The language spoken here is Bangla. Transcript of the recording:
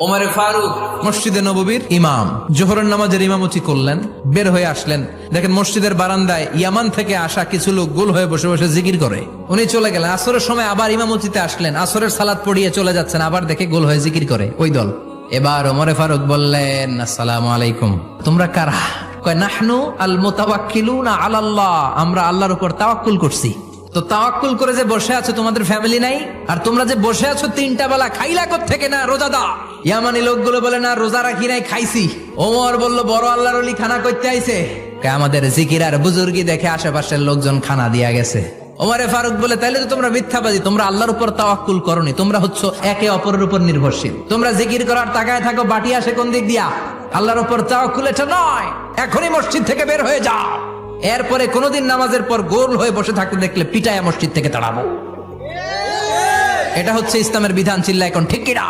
ওমরে ফারুক মসজিদে নববীর ইমাম, জোহরের নামাজের ইমামতি করলেন, বের হয়ে আসলেন। দেখেন মসজিদের বারান্দায় ইয়ামান থেকে আসা কিছু লোক গোল হয়ে বসে বসে জিকির করে। উনি চলে গেলেন, আসরের সময় আবার ইমামতিতে আসলেন, আসরের সালাত পড়িয়ে চলে যাচ্ছেন, আবার দেখে গোল হয়ে জিকির করে ওই দল। এবার ওমরে ফারুক বললেন, আসসালামু আলাইকুম, তোমরা কারা? কয় নাহনু আল মুতাওয়াক্কিলুনা আলাল্লাহ, আমরা আল্লাহর উপর তাওয়াক্কুল করছি। তো তাওয়াক্কুল করে যে বসে আছো তোমাদের ফ্যামিলি নাই? আর তোমরা যে বসে আছো তিনটা বেলা খাইলা কোত্থেকে? না রোজা দা। ইয়ামানি লোকগুলো বলে না রোজা রাখি নাই, খাইছি। ওমর বলল বড় আল্লাহর ওলি খানা করতে আইছে। আমাদের জিকির আর বুজুর্গি দেখে আশেপাশের লোকজন খানা দিয়া গেছে। ওমরে ফারুক বলে তাইলে তো তোমরা মিথ্যাবাদী, তোমরা আল্লাহর উপর তাওয়াক্কুল করনি, তোমরা হচ্ছে একে অপরের উপর নির্ভরশীল। তোমরা জিকির করার তাকায় থাকো, বাটি আসে কোন দিক দিয়া? আল্লাহর উপর তাওয়াক্কুল এটা নয়। এখনই মসজিদ থেকে বের হয়ে যাও। এরপরে কোনদিন নামাজের পর গোল হয়ে বসে থাকতে দেখলে পিটায়া মসজিদ থেকে তাড়াবো। এটা হচ্ছে ইসলামের বিধান। চিল্লা এখন ঠিক কিনা?